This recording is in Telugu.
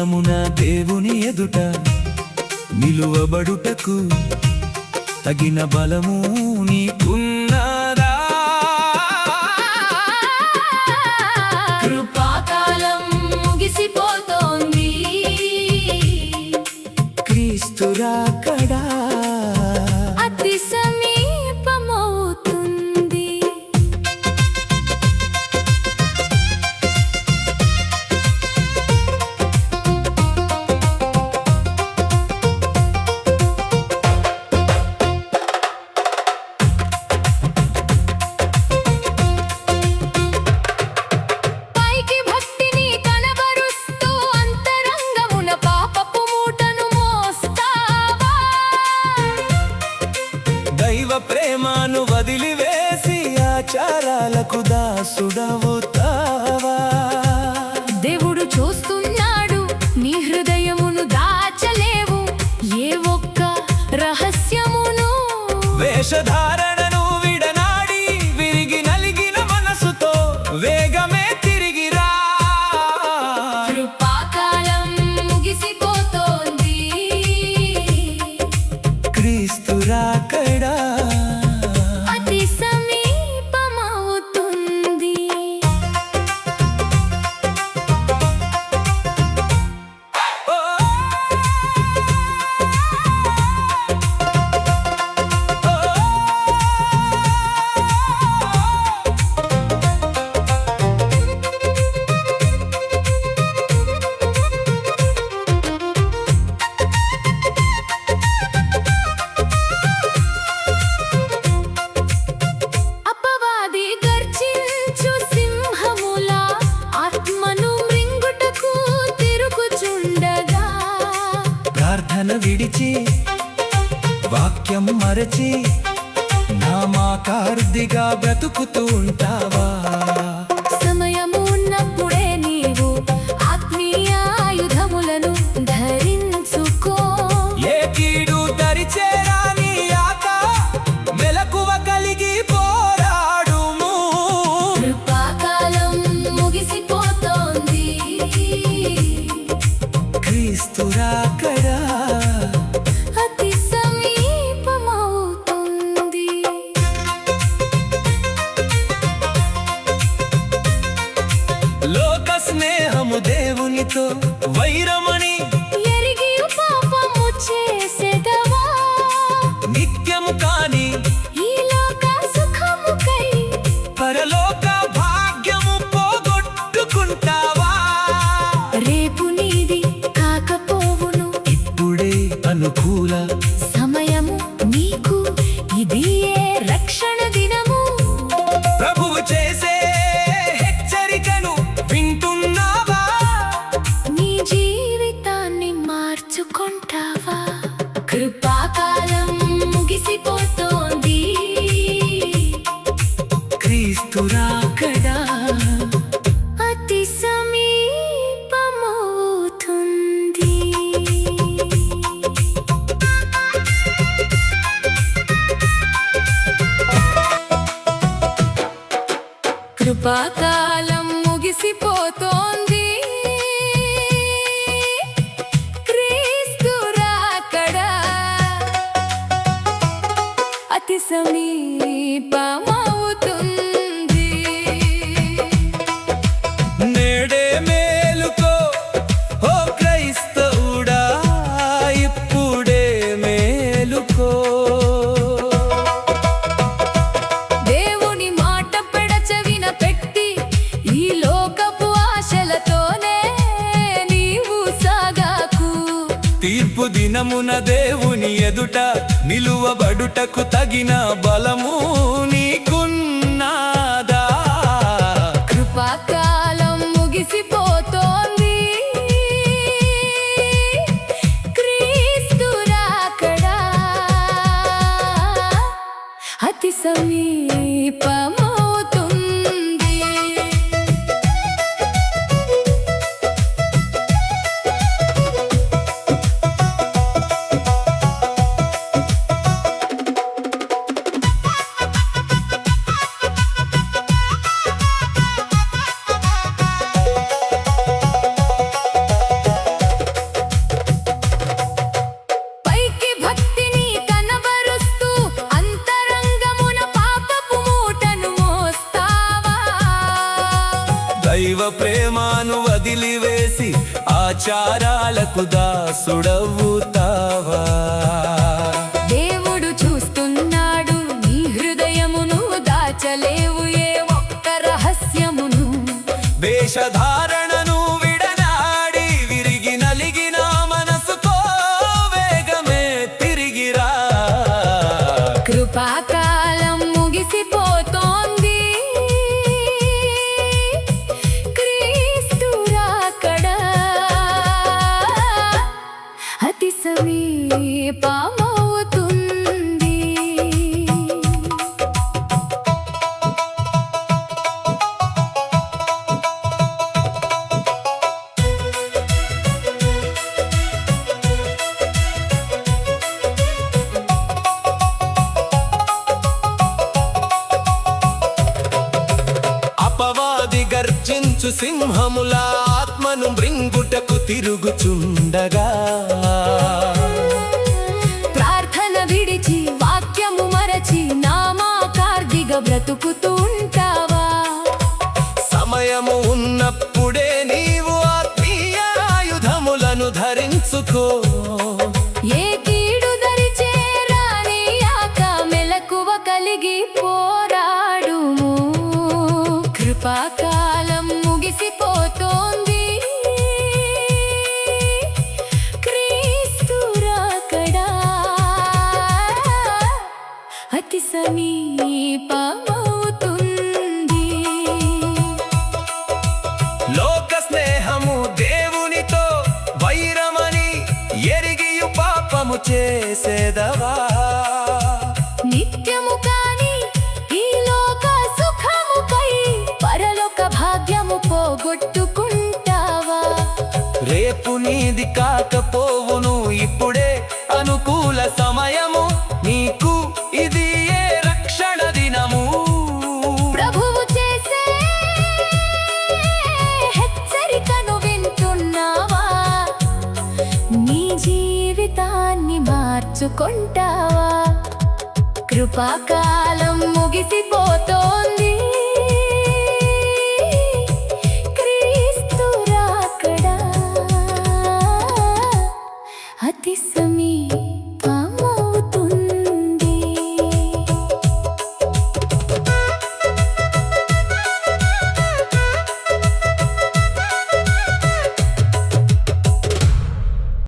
దినమున దేవుని ఎదుట నిలువబడుటకు తగిన బలము నీకున్నదా? కృపాకాలం ముగిసిపోతోంది, క్రీస్తు రాకడా అతి సమీపమవుతుంది. పైకి భక్తిని కనబరుస్తూ అంతరంగమున పాపపు మూటను మోస్తావా? దైవ ప్రేమను వదిలివేసి ఆచారాలకు దాసుడవుతావా? దేవుడు చూస్తున్నాడు, నీ హృదయమును దాచలేవు ఏ ఒక్క రహస్యమును. వేషధారణను విడనాడి విరిగి నలిగిన మనసుతో వేగమే తిరిగిరా. కృపాకాలం ముగిసిపోతోంది, క్రీస్తు రాకడా అతి సమీపమవుతుంది. ఓ! ఓ! అపవాది గర్జించు సింహములా ఆత్మను మృంగుటకు తిరుగుచుండగా, ప్రార్థన విడిచి వాక్యం మరచి నామాకార్దిగా బ్రతుకుతూ ఉంటావా? సమయము ఉన్నప్పుడే నీవు ఆత్మీయ ఆయుధములను ధరించుకో. ఏ కీడు దరిచేరాని ఆక మెలకువ కలిగి పోరాడుము. కృపాకాలం ముగిసిపోతోంది, క్రీస్తు రాకడా అతి సమీపమవుతుంది. లోక స్నేహము దేవునితో వైరమని ఎరిగి పాపము చేసెదవా? నిత్యము కాని ఈ లోక సుఖముకై పరలోక భాగ్యము పోగొట్టుకుంటావా? రేపు నీది కాకపోవును, ఇప్పుడే అనుకూల సమయము నీకు ఇది ఏ రక్షణ దినము. ప్రభువు చేసే హెచ్చరికను వింటున్నావా? నీ జీవితాన్ని మార్చుకుంటావా? కృపాకాలం ముగిసిపోతోంది, క్రీస్తు రాకడా అతి సమీపమవుతుంది. కృపాకాలం ముగిసిపోతోంది, క్రీస్తు రాకడా అతి సమీపమవుతుంది. నేడే మేలుకో ఓ క్రైస్తవుడా, ఇప్పుడే మేలుకో. దేవుని మాట పెడచెవిన పెట్టి ఈ లోకపు ఆశలతోనే నీవు సాగాకు. తీర్పు దినమున దేవుని ఎదుట నిలువబడుటకు తగిన బలము నీకున్నదా? కృపాకాలం ముగిసిపోతోంది, క్రీస్తు రాకడా అతి సమీపమవుతుంది. ఆచారాలకు దాసుడవుతావా? దేవుడు చూస్తున్నాడు నీ హృదయమును, దాచలేవు ఏ ఒక్క రహస్యమును. వేషధారణను విడనాడి విరిగి నలిగిన మనసుకో వేగమే తిరిగిరా. కృపాకాలం ముగిసిపోతోంది, క్రీస్తు రాకడ అతి సమీపమవుతుంది. అపవాది గర్జించు సింహముల ఆత్మను మృంగుటకు తిరుగుచుండగా, ప్రార్థన విడిచి వాక్యము మరచి నామాకార్దిగా బ్రతుకుతూ ఉంటావా? సమయము ఉన్నప్పుడే నీవు ఆత్మీయ ఆయుధములను ధరించుకో. ఏ కీడు దరి చేరానియాక మెలకువ కలిగి పోరాడుము. కృపాకాలం ముగిసిపోతోంది, క్రీస్తు రాకడా అతి సమీపమవుతుంది. లోక స్నేహము దేవునితో వైరమని ఎరిగియు పాపము చేసేదవా? నిత్యము కాని ఈ లోక సుఖముపై పరలోక భాగ్యము పోగొట్టుకుంటావా? రేపు నీది కాకపోవును, ఇప్పుడే అనుకూల సమయము నీకు, ఇది ఏ రక్షణ దినము. ప్రభువు చేసే హెచ్చరికను వింటున్నావా? నీ జీవితాన్ని మార్చుకుంటావా? కృపాకాలం ముగిసిపోతోంది, క్రీస్తు రాకడా అతి సమీపమవుతుంది.